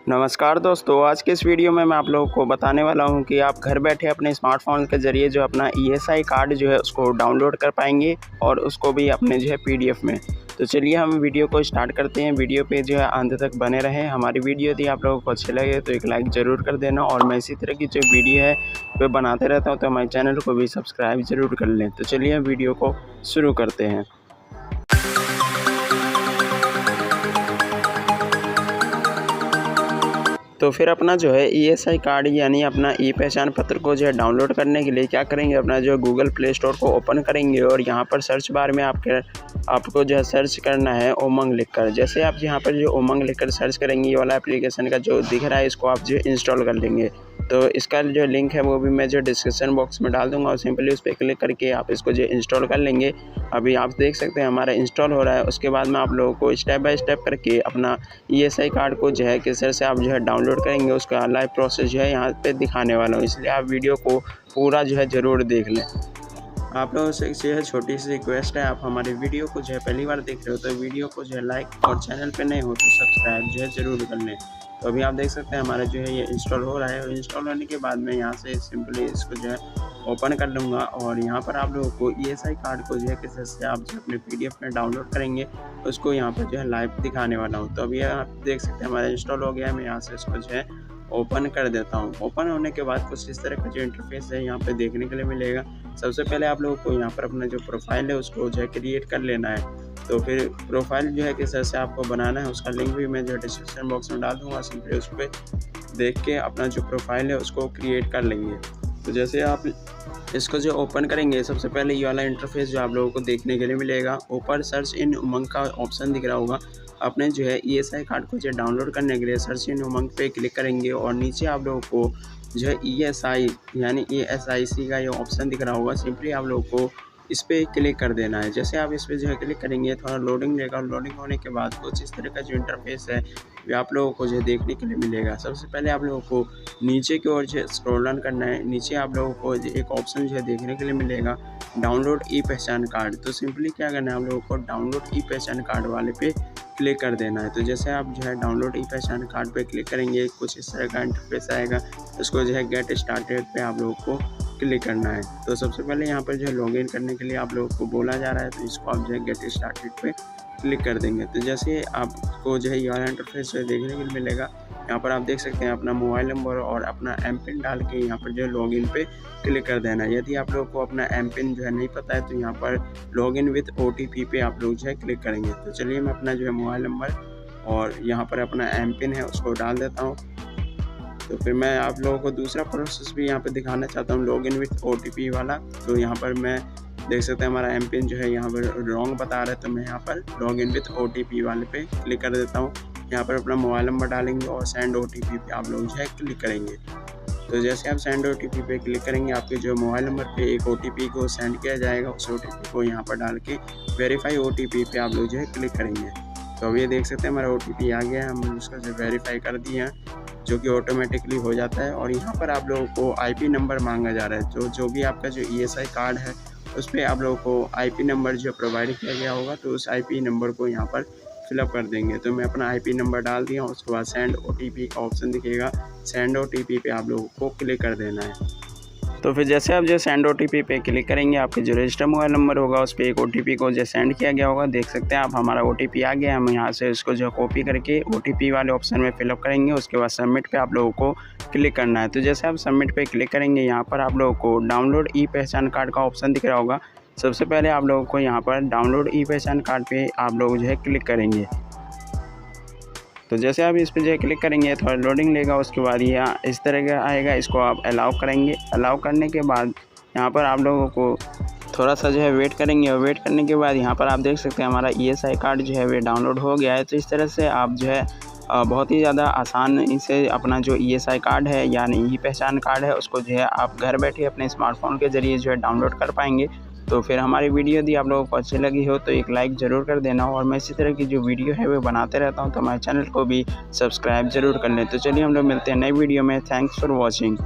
नमस्कार दोस्तों, आज के इस वीडियो में मैं आप लोगों को बताने वाला हूं कि आप घर बैठे अपने स्मार्टफ़ोन के ज़रिए जो अपना ईएसआई कार्ड जो है उसको डाउनलोड कर पाएंगे और उसको भी अपने जो है पीडीएफ में। तो चलिए हम वीडियो को स्टार्ट करते हैं। वीडियो पे जो है अंत तक बने रहें। हमारी वीडियो यदि आप लोगों को अच्छी लगे तो एक लाइक ज़रूर कर देना और मैं इसी तरह की जो वीडियो है वह बनाते रहता हूँ, तो हमारे चैनल को भी सब्सक्राइब ज़रूर कर लें। तो चलिए हम वीडियो को शुरू करते हैं। तो फिर अपना जो है ईएसआई कार्ड यानी अपना ई पहचान पत्र को जो है डाउनलोड करने के लिए क्या करेंगे, अपना जो गूगल प्ले स्टोर को ओपन करेंगे और यहाँ पर सर्च बार में आपको जो है सर्च करना है उमंग लिखकर। जैसे आप यहाँ पर जो उमंग लिखकर सर्च करेंगे, ये वाला एप्लीकेशन का जो दिख रहा है इसको आप जो इंस्टॉल कर लेंगे। तो इसका जो लिंक है वो भी मैं जो डिस्क्रिप्शन बॉक्स में डाल दूंगा और सिंपली उस पर क्लिक करके आप इसको जो इंस्टॉल कर लेंगे। अभी आप देख सकते हैं हमारा इंस्टॉल हो रहा है। उसके बाद में आप लोगों को स्टेप बाय स्टेप करके अपना ईएसआई कार्ड को जो है किस तरह से आप जो है डाउनलोड करेंगे उसका लाइव प्रोसेस जो है यहाँ पे दिखाने वाला हूँ, इसलिए आप वीडियो को पूरा जो है ज़रूर देख लें। आप लोगों से जो है छोटी सी रिक्वेस्ट है, आप हमारी वीडियो को जो है पहली बार देख रहे हो तो वीडियो को जो है लाइक और चैनल पे नए हो तो सब्सक्राइब जो है ज़रूर कर लें। तो अभी आप देख सकते हैं हमारा जो है ये इंस्टॉल हो रहा है और इंस्टॉल होने के बाद में यहाँ से सिंपली इसको जो है ओपन कर लूँगा और यहाँ पर आप लोगों को ईएसआई कार्ड को जो है किस तरह से आप जो अपने पीडीएफ में डाउनलोड करेंगे उसको यहाँ पर जो है लाइव दिखाने वाला हूँ। तो अभी आप देख सकते हैं हमारा इंस्टॉल हो गया है। मैं यहाँ से इसको जो है ओपन कर देता हूँ। ओपन होने के बाद कुछ इस तरह का जो इंटरफेस है यहाँ पे देखने के लिए मिलेगा। सबसे पहले आप लोगों को यहाँ पर अपना जो प्रोफाइल है उसको जो है क्रिएट कर लेना है। तो फिर प्रोफाइल जो है किस तरह से आपको बनाना है उसका लिंक भी मैं जो डिस्क्रिप्शन बॉक्स में डाल दूँगा। सिंपली उस पर देख के अपना जो प्रोफाइल है उसको क्रिएट कर लेंगे। तो जैसे आप इसको जो ओपन करेंगे, सबसे पहले ये वाला इंटरफेस जो आप लोगों को देखने के लिए मिलेगा। ऊपर सर्च इन उमंग का ऑप्शन दिख रहा होगा। अपने जो है ईएसआई कार्ड को जो डाउनलोड करने के लिए सर्च इन उमंग पे क्लिक करेंगे और नीचे आप लोगों को जो है ईएसआई यानी ESIC का ये ऑप्शन दिख रहा होगा। सिंपली आप लोगों को इस पर क्लिक कर देना है। जैसे आप इस पर जो है क्लिक करेंगे थोड़ा लोडिंग लेगा। लोडिंग होने के बाद कुछ इस तरह का जो इंटरफेस है वो आप लोगों को जो देखने के लिए मिलेगा। सबसे पहले आप लोगों को नीचे की ओर जो स्क्रॉल डाउन करना है। नीचे आप लोगों को एक ऑप्शन जो है देखने के लिए मिलेगा डाउनलोड ई पहचान कार्ड। तो सिंपली क्या करना है, आप लोगों को डाउनलोड ई पहचान कार्ड वाले पे क्लिक कर देना है। तो जैसे आप जो है डाउनलोड ई पहचान कार्ड पे क्लिक करेंगे कुछ इस तरह का इंटरफेस आएगा। उसको जो है गेट स्टार्टेड पे आप लोगों को क्लिक करना है। तो सबसे पहले यहाँ पर जो है लॉगिन करने के लिए आप लोगों को बोला जा रहा है, तो इसको आप जो है गेट स्टार्टेड पे क्लिक कर देंगे। तो जैसे आपको जो है ये वाला इंटरफेस जो है देखने के लिए मिलेगा। यहाँ पर आप देख सकते हैं अपना मोबाइल नंबर और अपना एमपिन डाल के यहाँ पर जो है लॉगिन पे क्लिक कर देना है। यदि आप लोग को अपना एमपिन जो है नहीं पता है तो यहाँ पर लॉगिन विथ OTP पे आप लोग जो है क्लिक करेंगे। तो चलिए मैं अपना जो है मोबाइल नंबर और यहाँ पर अपना एमपिन है उसको डाल देता हूँ। तो फिर मैं आप लोगों को दूसरा प्रोसेस भी यहाँ पे दिखाना चाहता हूँ लॉगिन विथ OTP वाला। तो यहाँ पर मैं देख सकते हैं हमारा एमपिन जो है यहाँ पर रॉन्ग बता रहा है, तो मैं यहाँ पर लॉगिन विथ OTP वाले पे क्लिक कर देता हूँ। यहाँ पर अपना मोबाइल नंबर डालेंगे और सेंड OTP पे आप लोग जो है क्लिक करेंगे। तो जैसे आप सेंड OTP पे क्लिक करेंगे आपके जो मोबाइल नंबर पे एक OTP को सेंड किया जाएगा। उस OTP को यहाँ पर डाल के वेरीफाई OTP पे आप लोग जो है क्लिक करेंगे। तो अब ये देख सकते हैं हमारा OTP आ गया है, हमने उसका जो वेरीफाई कर दिया है जो कि ऑटोमेटिकली हो जाता है। और यहाँ पर आप लोगों को IP नंबर मांगा जा रहा है। जो भी आपका जो ESI कार्ड है उस पर आप लोगों को IP नंबर जो प्रोवाइड किया गया होगा तो उस IP नंबर को यहाँ पर फिलअप कर देंगे। तो मैं अपना IP नंबर डाल दिया हूँ। उसके बाद सेंड OTP का ऑप्शन दिखेगा, सेंड OTP पे आप लोगों को क्लिक कर देना है। तो फिर जैसे आप जो सेंड OTP पे क्लिक करेंगे आपके जो रजिस्टर मोबाइल नंबर होगा उस पर एक OTP को जो सेंड किया गया होगा। देख सकते हैं आप हमारा OTP आ गया। हम यहाँ से इसको जो कॉपी करके OTP वाले ऑप्शन में फिलअप करेंगे। उसके बाद सबमिट पे आप लोगों को क्लिक करना है। तो जैसे आप सबमिट पे क्लिक करेंगे यहाँ पर आप लोगों को डाउनलोड ई पहचान कार्ड का ऑप्शन दिख रहा होगा। सबसे पहले आप लोगों को यहाँ पर डाउनलोड ई पहचान कार्ड पे आप लोग जो है क्लिक करेंगे। तो जैसे आप इस पर जो है क्लिक करेंगे थोड़ा लोडिंग लेगा। उसके बाद ये इस तरह का आएगा, इसको आप अलाउ करेंगे। अलाउ करने के बाद यहाँ पर आप लोगों को थोड़ा सा जो है वेट करेंगे और वेट करने के बाद यहाँ पर आप देख सकते हैं हमारा ESI कार्ड जो है वे डाउनलोड हो गया है। तो इस तरह से आप जो है बहुत ही ज़्यादा आसानी से अपना जो ESI कार्ड है यानी ई पहचान कार्ड है उसको जो है आप घर बैठे अपने स्मार्टफोन के ज़रिए जो है डाउनलोड कर पाएंगे। तो फिर हमारी वीडियो यदि आप लोगों को अच्छी लगी हो तो एक लाइक ज़रूर कर देना और मैं इसी तरह की जो वीडियो है वो बनाते रहता हूँ, तो हमारे चैनल को भी सब्सक्राइब ज़रूर कर लें। तो चलिए हम लोग मिलते हैं नई वीडियो में। Thanks for watching.